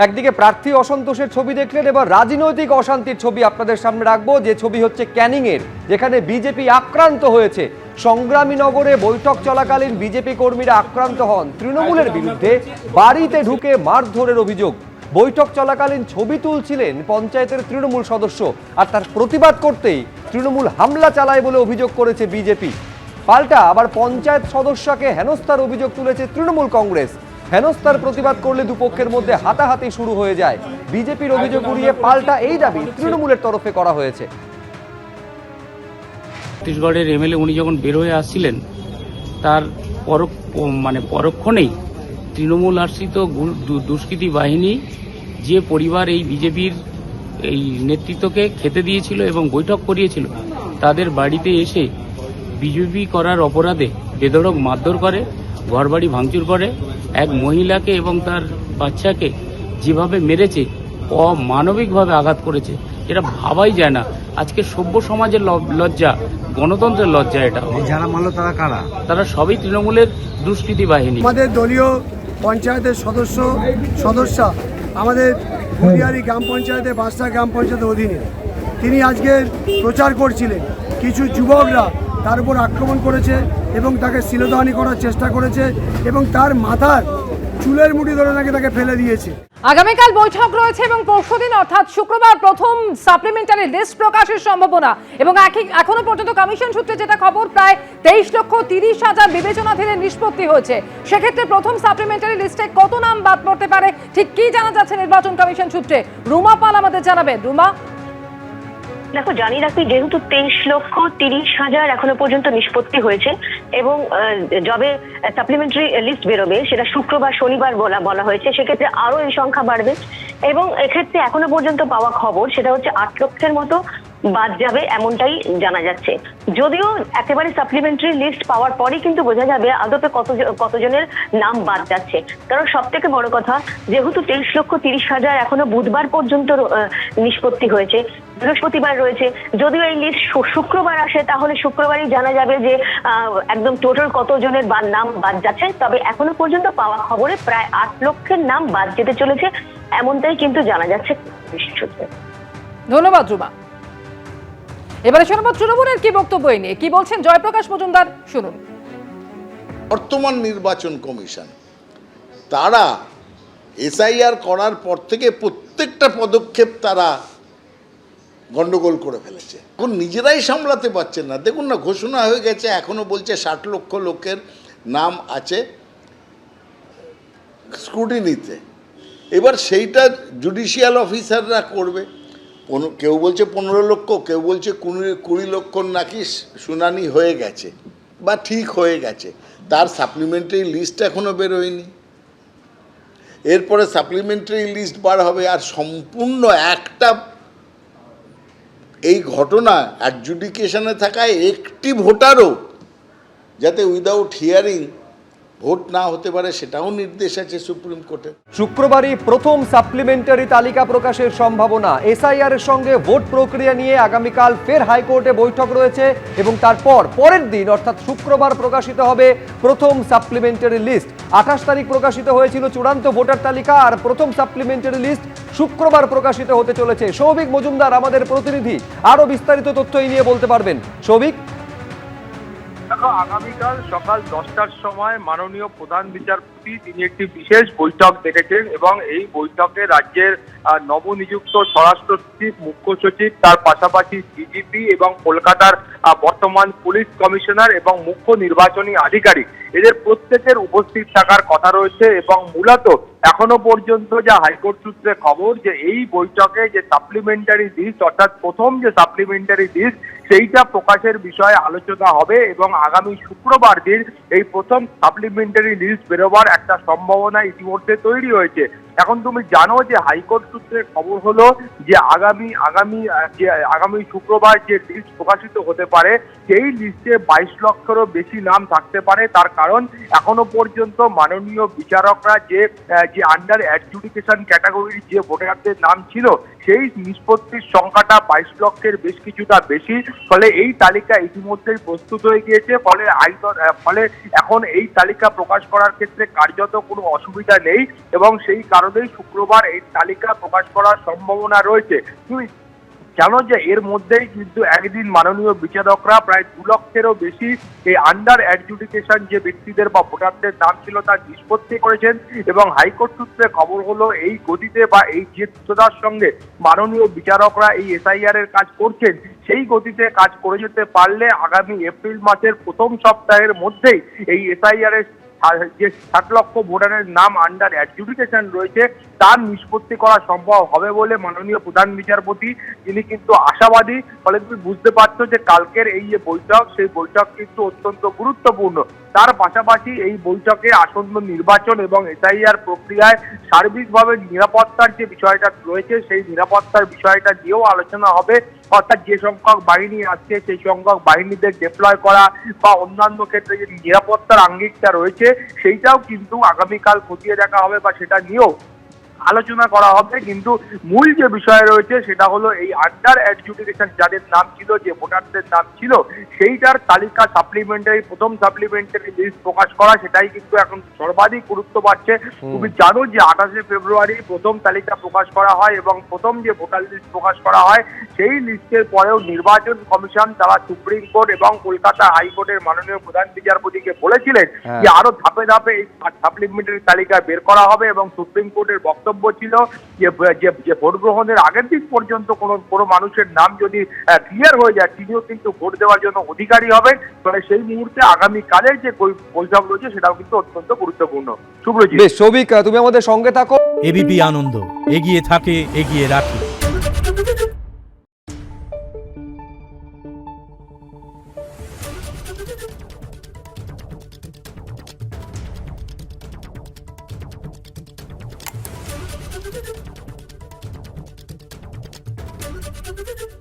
একদিকে প্রার্থী অসন্তোষের ছবি দেখলেন, এবার রাজনৈতিক অশান্তির ছবি আপনাদের সামনে রাখবো, যে ছবি হচ্ছে ক্যানিংয়ের, যেখানে বিজেপি আক্রান্ত হয়েছে। সংগ্রামীনগরে বৈঠক চলাকালীন বিজেপি কর্মীরা আক্রান্ত হন তৃণমূলের বিরুদ্ধে, বাড়িতে ঢুকে মারধরের অভিযোগ। বৈঠক চলাকালীন ছবি তুলছিলেন পঞ্চায়েতের তৃণমূল সদস্য, আর তার প্রতিবাদ করতেই তৃণমূল হামলা চালায় বলে অভিযোগ করেছে বিজেপি। পাল্টা আবার পঞ্চায়েত সদস্যকে হেনস্থার অভিযোগ তুলেছে তৃণমূল কংগ্রেস। হেনস্থার প্রতিবাদ করলে দুপক্ষের মধ্যে হাতাহাতি শুরু হয়ে যায়। বিজেপির অভিযোগ উড়িয়ে পাল্টা এই দাবি তৃণমূলের তরফে করা হয়েছে। ছত্তিশগড়ের এমএলএ উনি যখন বের হয়ে আসছিলেন, তার পরক্ষণেই তৃণমূল আশ্রিত দুষ্কৃতী বাহিনী, যে পরিবার এই বিজেপির এই নেতৃত্বকে খেতে দিয়েছিল এবং বৈঠক করিয়েছিল, তাদের বাড়িতে এসে বিজেপি করার অপরাধে বেধড়ক মারধর করে, ঘরবাড়ি ভাঙচুর করে, এক মহিলাকে এবং তার বাচ্চাকে যেভাবে মেরেছে, অমানবিকভাবে আঘাত করেছে, এটা ভাবাই যায় না। আজকে সভ্য সমাজের লজ্জা, গণতন্ত্রের লজ্জা এটা। যারা মারলো তারা কারা? তারা সবই তৃণমূলের দুষ্কৃতী বাহিনী। আমাদের দলীয় পঞ্চায়েতের সদস্যা আমাদের বুনিয়ারি গ্রাম পঞ্চায়েতের বাঁশটা গ্রাম পঞ্চায়েতের অধীনে তিনি আজকে প্রচার করছিলেন। কিছু যুবকরা তার উপর আক্রমণ করেছে এবং তাকে শিলদাহানি করার চেষ্টা করেছে এবং তার মাথার চুলের মুঠি ধরে তাকে ফেলে দিয়েছে। আগামীকাল বৈঠক রয়েছে এবং পরশুদিন অর্থাৎ শুক্রবার প্রথম সাপ্লিমেন্টারি লিস্ট প্রকাশের সম্ভাবনা, এবং এখনো পর্যন্ত কমিশন সূত্রে যেটা খবর, প্রায় 23,30,000 বিবেচনাধীনের নিষ্পত্তি হয়েছে। সেক্ষেত্রে প্রথম সাপ্লিমেন্টারি লিস্টে কত নাম বাদ পড়তে পারে, ঠিক কি জানা যাচ্ছে নির্বাচন কমিশন সূত্রে? রুমা পাল আমাদের জানাবেন। রুমা, দেখো, জানি রাখি যেহেতু 23,30,000 এখনো পর্যন্ত নিষ্পত্তি হয়েছে এবং যবে সাপ্লিমেন্টারি লিস্ট বেরোবে সেটা শুক্রবার শনিবার বলা হয়েছে, সেক্ষেত্রে আরো এই সংখ্যা বাড়বে। এবং এক্ষেত্রে এখনো পর্যন্ত পাওয়া খবর সেটা হচ্ছে 8 লক্ষের মতো বাদ যাবে, এমনটাই জানা যাচ্ছে। যদিও একেবারে সাপ্লিমেন্টারি লিস্ট পাওয়ার পরেই কিন্তু বোঝা যাবে আদপে কতজনের নাম বাদ যাচ্ছে। কারণ সব থেকে বড় কথা, যেহেতু 23,30,000 এখনো বুধবার পর্যন্ত নিষ্পত্তি হয়েছে, বৃহস্পতিবার রয়েছে, যদিও এই লিস্ট শুক্রবার আসে তাহলে শুক্রবারই জানা যাবে যে একদম টোটাল কতজনের নাম বাদ যাচ্ছে। তবে এখনো পর্যন্ত পাওয়া খবরে প্রায় 8 লক্ষের নাম বাদ যেতে চলেছে, এমনটাই কিন্তু জানা যাচ্ছে। ধন্যবাদ রুমা। এবারে শোনাবো তৃণমূলের কি বক্তব্য এই নিয়ে, কি বলছেন জয়প্রকাশ মজুমদার, শুনুন। বর্তমান নির্বাচন কমিশন তারা এসআইআর করার পর থেকে প্রত্যেকটা পদক্ষেপ তারা গন্ডগোল করে ফেলেছে। এখন নিজেরাই সামলাতে পারছেন না। দেখুন না, ঘোষণা হয়ে গেছে, এখনো বলছে 60 লক্ষ লোকের নাম আছে স্ক্রুটিনিতে। এবার সেইটা জুডিশিয়াল অফিসাররা করবে। কেউ বলছে 15 লক্ষ, কেউ বলছে 20 লক্ষ নাকি শুনানি হয়ে গেছে বা ঠিক হয়ে গেছে। তার সাপ্লিমেন্টারি লিস্ট এখনও বেরোয়নি। এরপরে সাপ্লিমেন্টারি লিস্ট বার হবে, আর সম্পূর্ণ একটা এই ঘটনা অ্যাডজুডিকেশনে থাকায় একটি ভোটারও যাতে উইদাউট হিয়ারিং ভোট না হতে পারে সেটাও নির্দেশ আছে সুপ্রিম কোর্টে। শুক্রবারই প্রথম সাপ্লিমেন্টারি তালিকা প্রকাশের সম্ভাবনা। এসআইআর এর সঙ্গে ভোট প্রক্রিয়া নিয়ে আগামীকাল ফের হাইকোর্টে বৈঠক রয়েছে এবং তারপর পরের দিন অর্থাৎ শুক্রবার প্রকাশিত হবে প্রথম সাপ্লিমেন্টারি লিস্ট। 28 তারিখ প্রকাশিত হয়েছিল চূড়ান্ত ভোটার তালিকা, আর প্রথম সাপ্লিমেন্টারি লিস্ট শুক্রবার প্রকাশিত হতে চলেছে। সৌভিক মজুমদার আমাদের প্রতিনিধি আরো বিস্তারিত তথ্য এই নিয়ে বলতে পারবেন। সৌভিক, দেখো, আগামীকাল সকাল 10টার সময় মাননীয় প্রধান বিচারপতি তিনি একটি বিশেষ বৈঠক ডেকেছেন এবং এই বৈঠকে রাজ্যের নবনিযুক্ত স্বরাষ্ট্র সচিব, মুখ্য সচিব, তার পাশাপাশি ডিজিপি এবং কলকাতার বর্তমান পুলিশ কমিশনার এবং মুখ্য নির্বাচনী আধিকারিক, এদের প্রত্যেকের উপস্থিত থাকার কথা রয়েছে। এবং মূলত এখনো পর্যন্ত যা হাইকোর্ট সূত্রে খবর, যে এই বৈঠকে যে সাপ্লিমেন্টারি লিস্ট অর্থাৎ প্রথম যে সাপ্লিমেন্টারি লিস্ট সেইটা প্রকাশের বিষয়ে আলোচনা হবে এবং আগামী শুক্রবার দিন এই প্রথম সাপ্লিমেন্টারি লিস্ট বেরোবার একটা সম্ভাবনা ইতিমধ্যে তৈরি হয়েছে। এখন তুমি জানো যে হাইকোর্ট সূত্রে খবর হলো যে আগামী শুক্রবার যে লিস্ট প্রকাশিত হতে পারে সেই লিস্টে 22 লক্ষেরও বেশি নাম থাকতে পারে। তার কারণ এখনো পর্যন্ত মাননীয় বিচারকরা যে আন্ডার অ্যাডজুডিকেশন ক্যাটাগরির যে ভোটারদের নাম ছিল সেই নিষ্পত্তির সংখ্যাটা 22 লক্ষের বেশ কিছুটা বেশি। ফলে এই তালিকা ইতিমধ্যেই প্রস্তুত হয়ে গিয়েছে। ফলে এখন এই তালিকা প্রকাশ করার ক্ষেত্রে কার্যত কোনো অসুবিধা নেই এবং সেই কারণে কারণেই শুক্রবার এই তালিকা প্রকাশ করার সম্ভাবনা রয়েছে। তুমি জানো যে এর মধ্যেই কিন্তু একদিন মাননীয় বিচারকরা প্রায় 2 লক্ষেরও বেশি এই আন্ডার অ্যাডজুডিকেশন যে ব্যক্তিদের বা ভোটারদের নাম ছিল তার নিষ্পত্তি করেছেন, এবং হাইকোর্ট সূত্রে খবর হলো এই গতিতে বা এই যে দ্রুততার সঙ্গে মাননীয় বিচারকরা এই এসআইআর এর কাজ করছেন, সেই গতিতে কাজ করে যেতে পারলে আগামী এপ্রিল মাসের প্রথম সপ্তাহের মধ্যেই এই এসআইআর এর যে 60 লক্ষ ভোটারের নাম আন্ডার অ্যাডজুডিকেশন রয়েছে তার নিষ্পত্তি করা সম্ভব হবে বলে মাননীয় প্রধান বিচারপতি তিনি কিন্তু আশাবাদী। ফলে তুমি বুঝতে পারছো যে কালকের এই যে বৈঠক, সেই বৈঠক কিন্তু অত্যন্ত গুরুত্বপূর্ণ। তার পাশাপাশি এই বৈঠকে আসন্ন নির্বাচন এবং এসআইআর প্রক্রিয়ায় সার্বিকভাবে নিরাপত্তার যে বিষয়টা রয়েছে সেই নিরাপত্তার বিষয়টা নিয়েও আলোচনা হবে। অর্থাৎ যে সংখ্যক বাহিনী আসছে সেই সংখ্যক বাহিনীদের ডিপ্লয় করা বা অন্যান্য ক্ষেত্রে যে নিরাপত্তার আঙ্গিকটা রয়েছে সেইটাও কিন্তু আগামীকাল খতিয়ে দেখা হবে বা সেটা নিয়েও আলোচনা করা হবে। কিন্তু মূল যে বিষয় রয়েছে সেটা হলো এই আন্ডার অ্যাডজুডিকেশন যাদের নাম ছিল, যে ভোটারদের নাম ছিল, সেইটার তালিকা সাপ্লিমেন্টারি প্রথম সাপ্লিমেন্টারি লিস্ট প্রকাশ করা, সেটাই কিন্তু এখন সর্বাধিক গুরুত্ব পাচ্ছে। তুমি জানো যে 28শে ফেব্রুয়ারি প্রথম তালিকা প্রকাশ করা হয় এবং প্রথম যে ভোটার লিস্ট প্রকাশ করা হয় সেই লিস্টের পরেও নির্বাচন কমিশন তারা সুপ্রিম কোর্ট এবং কলকাতা হাইকোর্টের মাননীয় প্রধান বিচারপতিকে বলেছিলেন যে আরো ধাপে ধাপে এই সাপ্লিমেন্টারি তালিকা বের করা হবে, এবং সুপ্রিম কোর্টের বক্তব্য ছিল যে ভোট গ্রহণের আগের দিন পর্যন্ত কোনো মানুষের নাম যদি ক্লিয়ার হয়ে যায় তিনিও কিন্তু ভোট দেওয়ার জন্য অধিকারী হবেন। ফলে সেই মুহূর্তে আগামীকালের যে বৈঠক রয়েছে সেটাও কিন্তু অত্যন্ত গুরুত্বপূর্ণ। শুভ্রজিৎ। বেশ সৌভিক, তুমি আমাদের সঙ্গে থাকো। এবিপি আনন্দ এগিয়ে থাকে, এগিয়ে রাখে। Thank you.